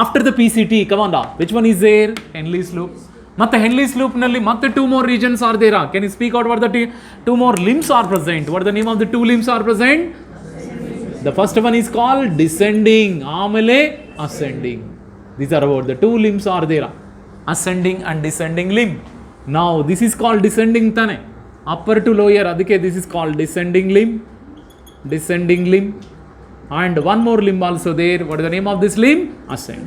Speaker 1: after the PCT, come on, which one is there? Henle's loop. ಮತ್ತೆ Henle's loop ನಲ್ಲಿ ಮತ್ತೆ 2 more regions are there. Can you speak out what the 2 more limbs are present? What are the name of the 2 limbs are present? The first one is called descending, ಆಮೇಲೆ ascending. These are about the 2 limbs are there. Ascending and descending limb. Now this is called descending ತಾನೆ, upper to lower, ಅದಕ್ಕೆ this is called descending limb. And one more limb also there. What is the name of this limb? Ascend.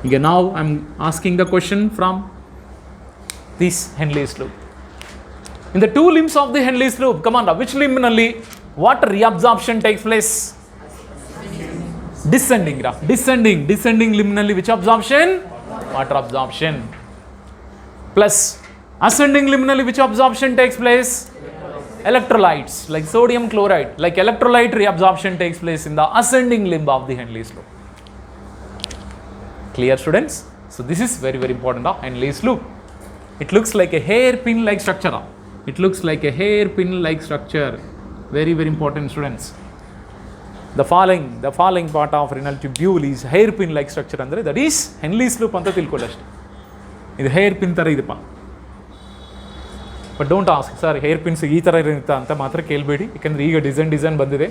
Speaker 1: Okay, now I am asking the question from this Henle's loop. In the 2 limbs of the Henle's loop, come on, which limb nalli what reabsorption takes place? Descending limb nalli which absorption? Water absorption. Plus ascending limb nalli which absorption takes place? Electrolytes like sodium chloride, like electrolyte reabsorption takes place in the ascending limb of the Henle's loop. Clear, students? So this is very important, Henle's loop. It looks like a hairpin like structure. Very important, students. The following part of renal tubule is hairpin like structure andre, that is Henle's loop anta tilkolli ashte. Idu hairpin ತರ ಇದೆಪ್ಪ. But don't ask sir hairpins ಈ ಥರ ಇರುತ್ತೆ ಅಂತ ಮಾತ್ರ ಕೇಳಬೇಡಿ, ಯಾಕಂದರೆ ಈಗ design ಬಂದಿದೆ.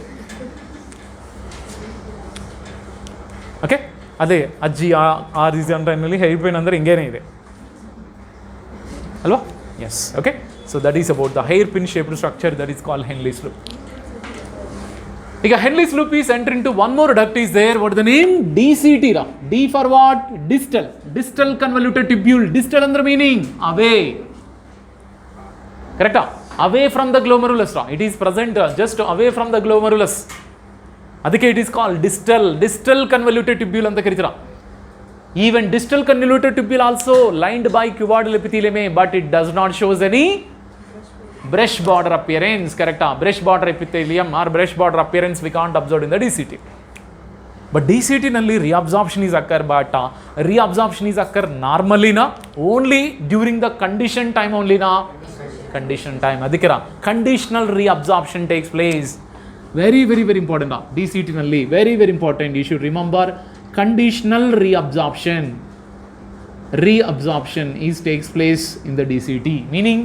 Speaker 1: ಓಕೆ, ಅದೇ ಅಜ್ಜಿ ಆ ರೀಸನ್ ಟೈಮ್ನಲ್ಲಿ ಹೇರ್ ಪಿನ್ ಅಂದರೆ ಹಿಂಗೇನೇ ಇದೆ ಅಲ್ವಾ? Yes. Okay, so that is about the hairpin shaped structure, that is called Henle's loop. ಈಗ Henle's loop is entering into one more duct is there. What is the name? DCT ra. D for what? Distal convoluted tubule. Distal ಅಂದ್ರೆ meaning away. Correct? Away from the glomerulus. It is present just away from the glomerulus. ಅದಕ್ಕೆ it is called distal convoluted tubule ಅಂತ ಕರೀತೀರಾ. Even distal convoluted tubule also lined by cuboidal epithelium, but it does not shows any brush border appearance. Correct? Brush border epithelium or brush border appearance we can't observe in the DCT. But DCT ನಲ್ಲಿ reabsorption is occur, but reabsorption is occur normally na, only during the condition time only na. Condition time adikira conditional reabsorption takes place. Very important DCT nalli, very important, you should remember conditional reabsorption is takes place in the DCT. Meaning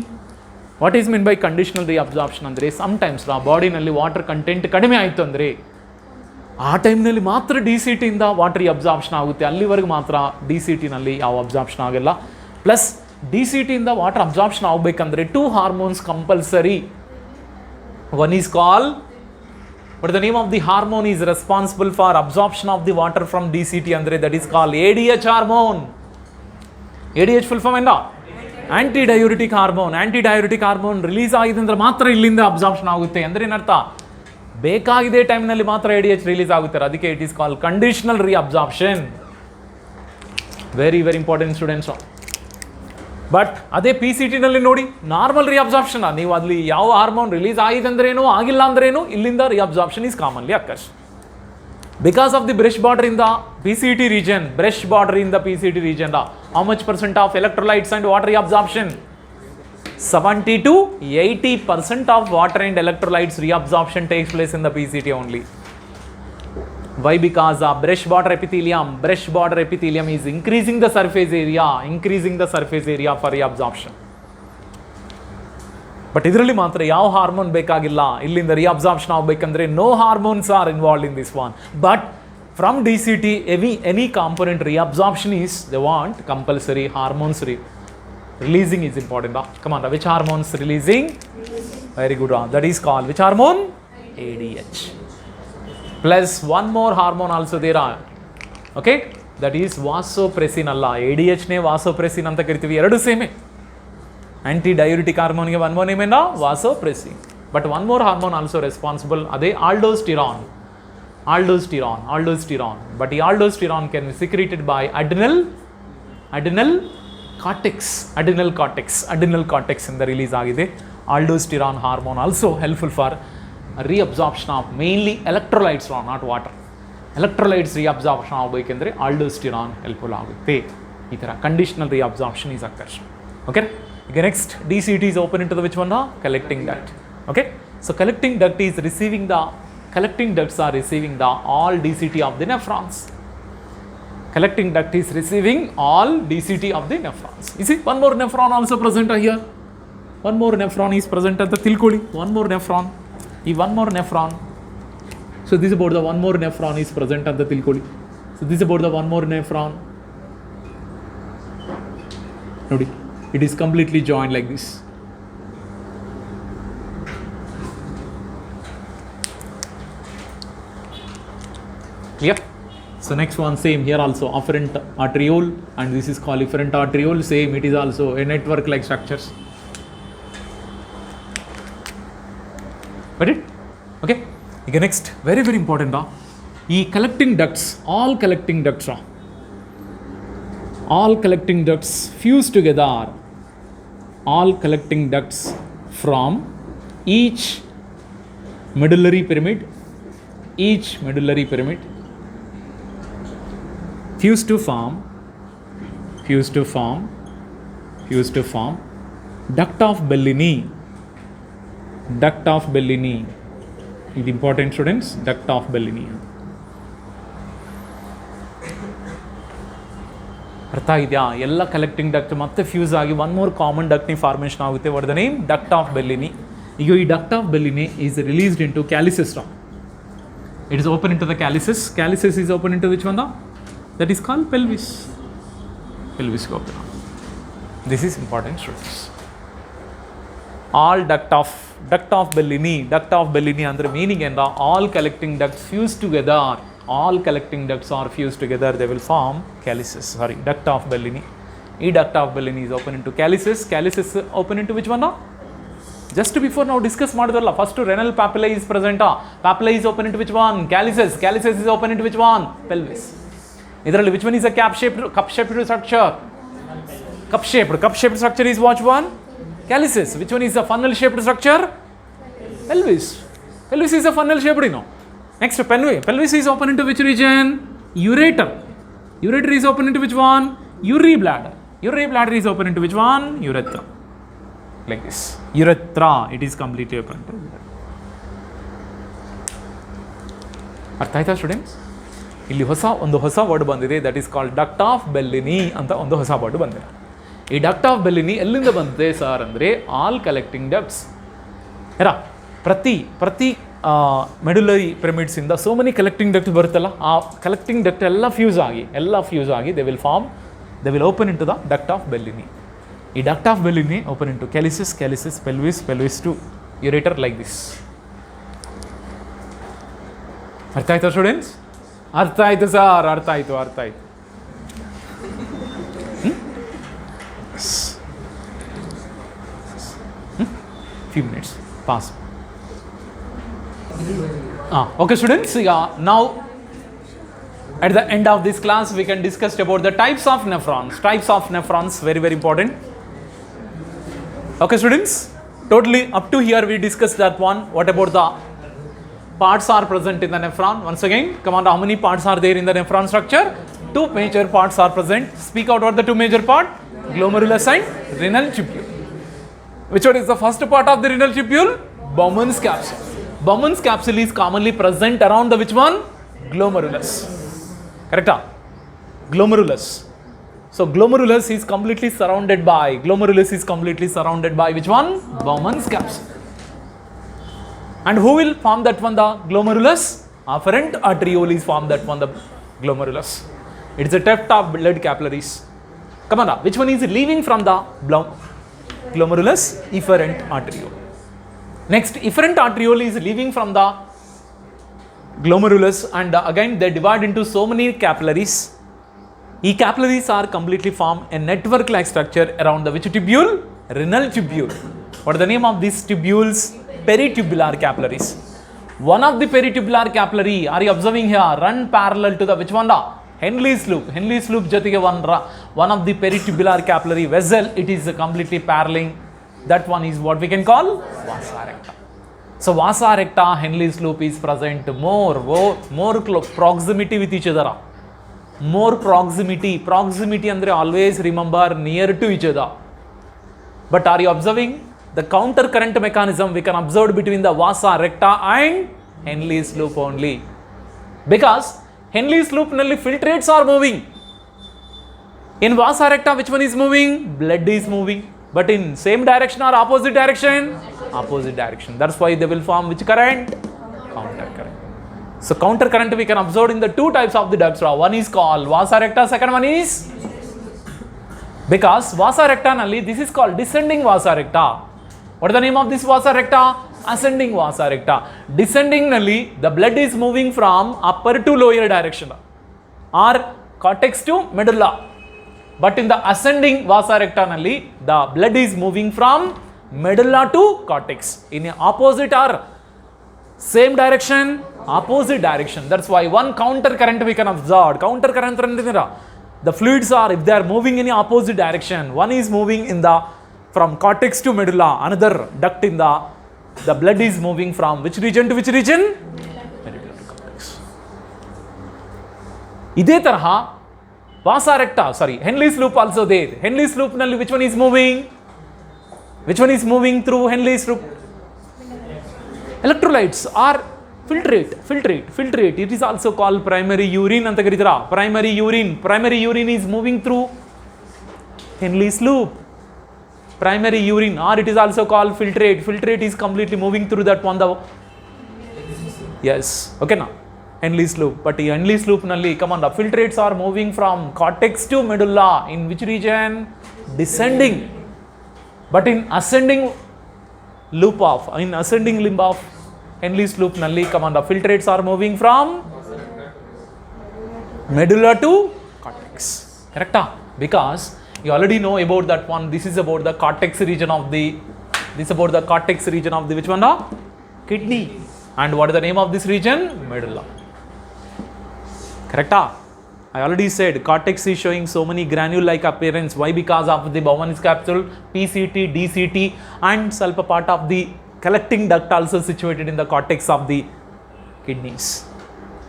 Speaker 1: what is meant by conditional reabsorption andre, sometimes body nalli water content kadime ಆಯಿತು ಅಂದರೆ ಆ ಟೈಮ್ನಲ್ಲಿ ಮಾತ್ರ DCT ಇಂದ water ರಿಅಬ್ಸಾರ್ಪ್ಷನ್ ಆಗುತ್ತೆ, ಅಲ್ಲಿವರೆಗೂ ಮಾತ್ರ DCT ನಲ್ಲಿ ಯಾವ ಅಬ್ಸಾರ್ಪ್ಷನ್ ಆಗಲ್ಲ. ಪ್ಲಸ್ DCT ಇಂದ ವಾಟರ್ ಅಬ್ಸಾರ್ಪ್ಷನ್ ಆಗಬೇಕಂದ್ರೆ 2 hormones compulsory. One is call, what the name of the hormone is responsible for absorption of the water from DCT andre, that is called ADH hormone. ADH full form enda antidiuretic hormone release ಆಗಿದೆ ಅಂದ್ರೆ ಮಾತ್ರ ಇಲ್ಲಿಂದ absorption ಆಗುತ್ತೆ. ಅಂದ್ರೆ ಏನರ್ಥ? ಬೇಕಾಗಿದೆ ಟೈಮ್ನಲ್ಲಿ ಮಾತ್ರ ADH ರಿಲೀಸ್ ಆಗುತ್ತಾರೆ, ಅದಕ್ಕೆ it is called conditional reabsorption. Very important students. But ಅದೇ PCT ನಲ್ಲಿ ನೋಡಿ ನಾರ್ಮಲ್ ರಿಅಬ್ಸಾರ್ಪ್ಷನ್, ನೀವು ಅಲ್ಲಿ ಯಾವ ಹಾರ್ಮೋನ್ ರಿಲೀಸ್ ಆಗಿದೆ ಅಂದ್ರೇನು ಆಗಿಲ್ಲ ಅಂದ್ರೇನು ಇಲ್ಲಿಂದ reabsorption is commonly occurs. Because of the brush border in the PCT region, how much percent of electrolytes and water reabsorption? 70 to 80% of water and electrolytes reabsorption takes place in the PCT only. Why? Because the brush border epithelium is increasing the surface area for reabsorption. But ಇದರಲ್ಲಿ ಮಾತ್ರ ಯಾವ hormone ಬೇಕಾಗಿಲ್ಲ ಇಲ್ಲಿಂದ reabsorption ಆಗಬೇಕಂದ್ರೆ, no hormones are involved in this one. But from DCT any component reabsorption is they want compulsory hormones releasing is important. Come on, which hormones releasing? Very good, that is called which hormone? ADH. Plus one more hormone also there are. Okay, that is vasopressin. ಅಲ್ಲ, ADH ನೇ vasopressin ಅಂತ ಕರಿತೀವಿ, ಎರಡು ಸೇಮೇ. Antidiuretic hormone ಗೆ one more name ಏನೋ vasopressin. But one more hormone also responsible, ಅದೇ aldosterone. But the aldosterone can be secreted by adrenal cortex ಇಂದ ರಿಲೀಸ್ ಆಗಿದೆ. Aldosterone hormone also helpful for reabsorption of mainly electrolytes, not water. Electrolytes reabsorption ಆಗಬೇಕೆಂದ್ರೆ aldosterone helpful ಆಗುತ್ತೆ. ಈ ಥರ conditional reabsorption is occurs. Okay. Okay, next DCT is open into the which one? Collecting duct. Okay. So collecting ducts are receiving the all DCT of the nephrons. Collecting duct is receiving all DCT of the nephrons. You see, one more nephron also present here. One more nephron is present at the tilkoli. One more nephron. So this is about the one more nephron is present at the tilkoli. So this is about the one more nephron. Nodi, it is completely joined like this. Clear? So next one, same here also, afferent arteriole, and this is called efferent arteriole. Same, it is also a network like structures. Got it? Okay. Okay, next, very important. Collecting ducts, all collecting ducts fuse together. All collecting ducts from each medullary pyramid fuse to form duct of Bellini. It important, students, duct of Bellini. ಅರ್ಥ ಇದೆಯಾ? ಎಲ್ಲ collecting duct ಮತ್ತೆ fuse ಆಗಿ one more common duct formation ಆಗುತ್ತೆ. What the name? Duct of Bellini. ಈಗ ಈ duct of Bellini is released into calyces. It is open into the calyces. Calyces is open into which one? That is called pelvis. Pelvis open. This is important, students. All duct of Bellini. Duct of Bellini andre meaning enda all collecting ducts fuse together. All collecting ducts are fused together. They will form calyces. Sorry, duct of Bellini. E duct of Bellini is open into calyces. Calyces open into which one? Just before now discuss ಮಾಡಿದ್ರಲ್ಲ, first renal papillae is present. Papillae is open into which one? Calyces. Calyces is open into which one? Pelvis. ಇದರಲ್ಲಿ which one is a cup shaped structure? Cup shaped structure is which one? Calyces. Which one is a funnel shaped structure? Pelvis. Pelvis is a funnel shaped, Next, pelvis is open into which region? Ureter. Ureter is open into which one? Uribladder. Uribladder is open into which one? Urethra. Like this. Urethra. It is completely open to urethra. ಅರ್ಥ ಆಯ್ತಾ students? ಇಲ್ಲಿ ಒಂದು ಹೊಸ word ಬಂದಿದೆ, that is called duct of Bellini ಅಂತ ಒಂದು ಹೊಸ word ಬಂದಿದೆ. ಈ ಡಕ್ಟ್ ಆಫ್ ಬೆಲ್ಲಿನಿ ಎಲ್ಲಿಂದ ಬಂದಿದೆ ಸರ್ ಅಂದರೆ ಆಲ್ ಕಲೆಕ್ಟಿಂಗ್ ಡಕ್ಟ್ಸ್. ಪ್ರತಿ ಮೆಡುಲರಿ ಪಿರಮಿಡ್ಸಿಂದ ಸೋ ಮೆನಿ ಕಲೆಕ್ಟಿಂಗ್ ಡಕ್ಟ್ ಬರುತ್ತಲ್ಲ, ಆ ಕಲೆಕ್ಟಿಂಗ್ ಡಕ್ಟ್ ಎಲ್ಲ ಫ್ಯೂಸ್ ಆಗಿ they will open into the duct of Bellini. ಈ duct of Bellini open into calyces, pelvis to ureter like this. ಅರ್ಥ ಆಯ್ತಾ students? ಅರ್ಥ ಆಯ್ತು ಸರ್, ಅರ್ಥ ಆಯ್ತು. Few minutes pass. Okay students, now at the end of this class we can discuss about the types of nephrons. Very important. Okay students, totally up to here we discussed that one. What about the parts are present in the nephron? Once again, come on, how many parts are there in the nephron structure? 2 major parts are present. Speak out what the 2 major part? Glomerulus and renal tubule. Which one is the first part of the renal tubule? Bowman's capsule. Bowman's capsule is commonly present around the which one? Glomerulus. Correct? Glomerulus. So glomerulus is completely surrounded by which one? Bowman's capsule. And who will form that one? The glomerulus. Afferent arteriole is formed that one, the glomerulus. It is a tuft of blood capillaries. Come on, which one is leaving from the glomerulus? Efferent arteriole. Next, efferent arteriole is leaving from the glomerulus, and again they divide into so many capillaries. These capillaries are completely form a network like structure around the which tubule? renal tubule. What is the name of these tubules? Peritubular capillaries. One of the peritubular capillary, are you observing here, run parallel to the which one? Henle's loop. Henle's loop jatige one of the peritubular capillary vessel, it is completely paralleling. That one is what we can call vasa recta. So vasa recta, Henle's loop is present more proximity with each other. More proximity. Proximity andre always remember near to each other. But are you observing the counter current mechanism we can observe between the vasa recta and Henle's loop only? Because Henle's loop nalli filtrates are moving. In vasa recta, which one is moving? Blood is moving. But in same direction or opposite direction? Opposite direction. That's why they will form which current? Counter current. So counter current we can observe in the two types of the ducts. One is called vasa recta, second one is, because vasa recta nalli this is called descending vasa recta. What is the name of this vasa recta? Ascending vasa recta. Descending nalli the blood is moving from upper to lower direction or cortex to medulla. But in the ascending vasa recta nalli the blood is moving from medulla to cortex in opposite or same direction, opposite direction. That's why one counter current we can observe. Counter current the fluids are, if they are moving in the opposite direction, one is moving in the from cortex to medulla, another duct in the blood is moving from which region to which region? Medulla to cortex. Ide tarha vasa recta, sorry, Henle's loop also there. Henle's loop nalli which one is moving? Which one is moving through Henle's loop? Electrolytes are filtrate. It is also called primary urine anta karitara. Primary urine is moving through Henle's loop. Primary urine, or it is also called filtrate. Filtrate is completely moving through that one. Yes, okay now. Henle's loop. But the Henle's loop nalli, come on, the filtrates are moving from cortex to medulla. In which region? Descending. But in ascending limb of Henle's loop nalli, come on, the filtrates are moving from medulla to cortex. Correct? Because you already know about that one. This is about the cortex region of the, which one? Kidney. And what is the name of this region? Medulla. Correct? I already said cortex is showing so many granule-like appearance. Why? Because of the Bowman's capsule, PCT, DCT, and ಸ್ವಲ್ಪ part of the collecting duct also situated in the cortex of the kidneys.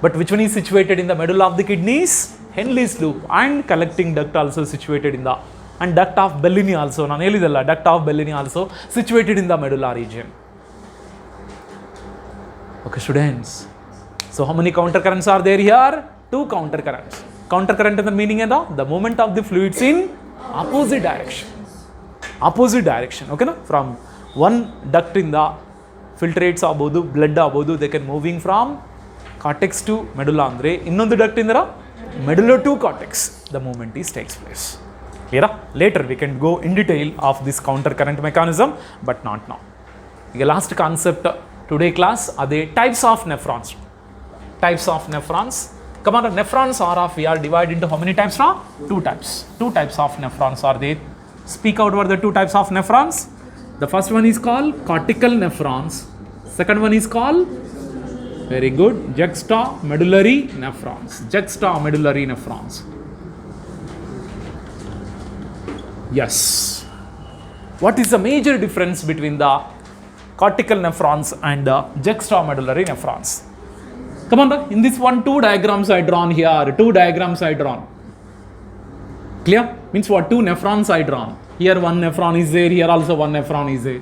Speaker 1: But which one is situated in the medulla of the kidneys? Henle's loop, and collecting duct also situated in the, and duct of Bellini also, duct of Bellini also situated in the medulla region. Okay students, so how many counter currents are there here? Two counter currents. Counter current in the meaning is the movement of the fluids in opposite direction. Okay na? From one duct in the filtrates agodu, blood agodu, they can moving from cortex to medulla andre innondu duct indra medulla to cortex, the movement is takes place. Clear? Later we can go in detail of this counter current mechanism, but not now. The last concept today class are the types of nephrons. Come on, nephrons are of, we are divided into how many types now? Two types of nephrons are there. Speak out what the two types of nephrons. The first one is called cortical nephrons. Second one is called, very good, juxtamedullary nephrons. Yes. What is the major difference between the cortical nephrons and the juxtamedullary nephrons? Come on, in this one, two diagrams I drawn here. Clear? Means what? Two nephrons I drawn. Here one nephron is there, here also one nephron is there.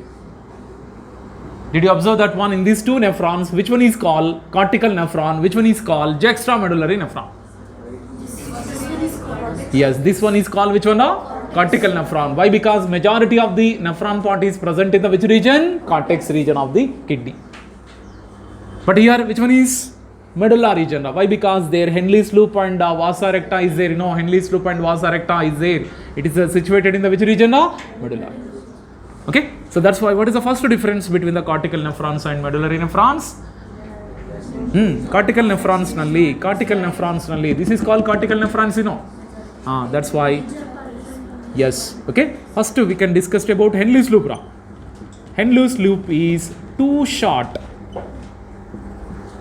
Speaker 1: Did you observe that one? In these two nephrons, which one is called cortical nephron, which one is called juxtamedullary nephron? Yes, this one is called which one? Cortical nephron. Why? Because majority of the nephron part is present in the which region? Cortex region of the kidney. But here which one is? Medulla region. Why? Because there Henle's loop and vasa recta is there. Henle's loop and vasa recta is there. It is situated in the which region? Medulla. Okay. So that's why, what is the first difference between the cortical nephrons and medullary nephrons? Cortical nephrons nalli. This is called cortical nephrons, That's why Yes. Okay. First we can discuss about Henle's loop. Henle's loop is too short.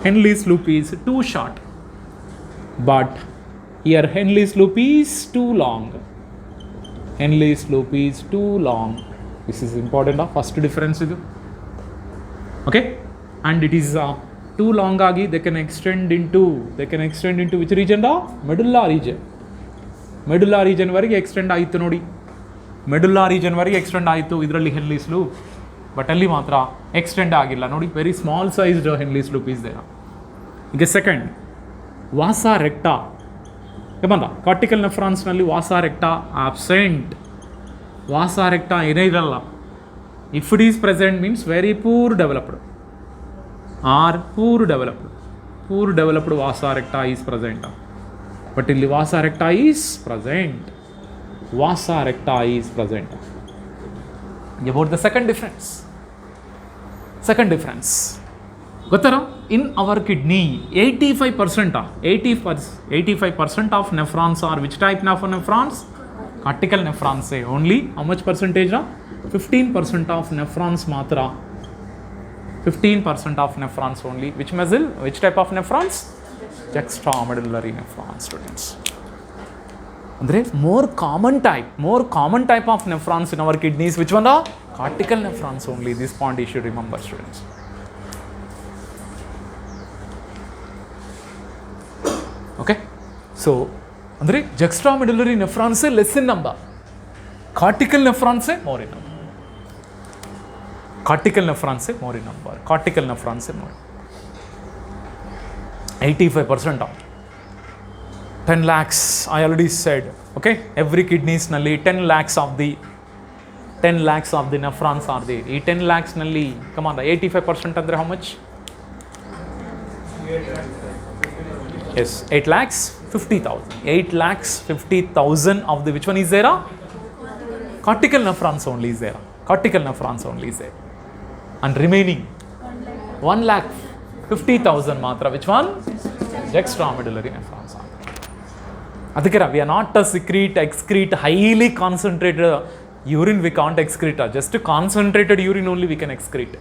Speaker 1: Henle's loop is too short. But here Henle's loop is too long. Henle's loop is too long. This is important. First difference is okay, and it is too long agi they can extend into which region? Medulla region. Medulla region ವರೆಗೆ extend ಆಯಿತು ನೋಡಿ. Medulla region ವರೆಗೆ extend ಆಯಿತು ಇದರಲ್ಲಿ ಹೆನ್ಲೀಸ್ loop. But ಅಲ್ಲಿ ಮಾತ್ರ extend ಆಗಿಲ್ಲ ನೋಡಿ. Very small sized Henle's loop is there. ಈಗ ಸೆಕೆಂಡ್ ವಾಸಾ ರೆಕ್ಟಾ ಬಂದ ಕಾರ್ಟಿಕಲ್ ನೆಫ್ರಾನ್ಸ್ನಲ್ಲಿ ವಾಸಾ ರೆಕ್ಟಾ ಆಬ್ಸೆಂಟ್. ವಾಸಾ ರೆಕ್ಟಾ ಏನೇ ಇರಲ್ಲ. If it is present means very poor developed or poor developed vasa recta is present. But ಇಲ್ಲಿ Vasa recta is present. Vasa recta is present. About the second difference. ಗೊತ್ತರ? In our kidney, 85% of nephrons are which type of nephrons? Cortical nephrons. Only how much percentage? 15% of nephrons matra. 15% of nephrons only. Which muscle? Which type of nephrons? Juxtamedullary nephron, students. Andre more common type of nephrons in our kidneys. Which one? Cortical nephrons only. This point you should remember, students. Okay. So andre juxtamedullary nephrons less in number. Cortical nephrons more in number. 85% of 10 lakhs I already said. Okay, every kidneys nalli 10 lakhs of the nephrons are there. Ee 10 lakhs nalli come on, 85% andre how much? Yes, 8 lakhs 50,000. 8 lakhs 50,000 of the which one is there? Cortical nephrons only is there. And remaining 1 lakh 50,000 matra which one? Juxtamedullary nephrons. Adhikara we are not to excrete highly concentrated urine. We can't excrete. Just concentrated urine only we can excrete.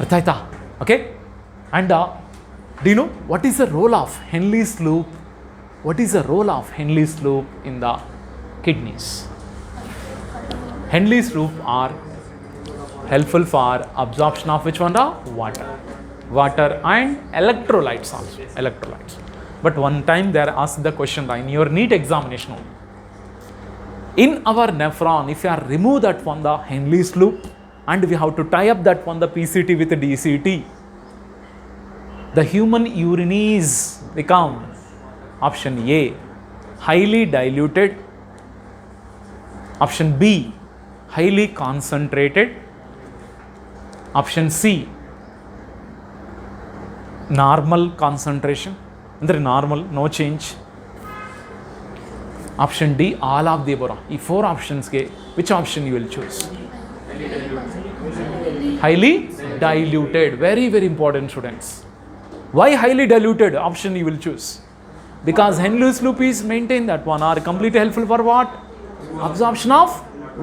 Speaker 1: Arthaita? Okay. And do you know what is the role of Henle's loop? What is the role of Henle's loop in the kidneys? Henle's loop are helpful for absorption of which one? Water and electrolytes also. But one time they are asked the question in your NEET examination. In our nephron, if you are remove that one the Henle's loop and we have to tie up that one the PCT with the DCT, the human urine is become option A highly diluted, option B highly concentrated, option C normal concentration, normal, no change, option D all of the above. These 4 options ke which option you will choose? Highly diluted. Very important, students. Why highly diluted option you will choose? Because Henle's loop is maintained that one are completely helpful for what? Absorption of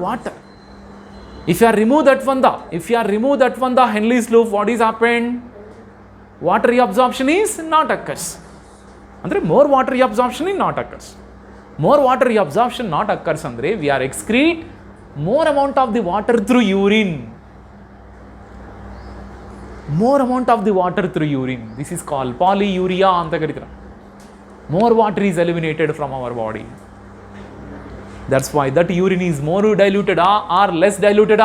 Speaker 1: water. If you are remove that one the Henle's loop, what is happened? Water reabsorption is not occurs. Andre more water reabsorption is not occurs. More water reabsorption not occurs andre we are excrete more amount of the water through urine. This is called polyuria anta karitara. More water is eliminated from our body. That's why that urine is more diluted or less diluted?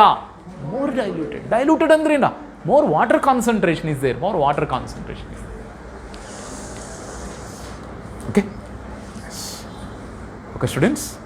Speaker 1: More diluted. Diluted andre na more water concentration is there. Okay. Yes. Okay, students.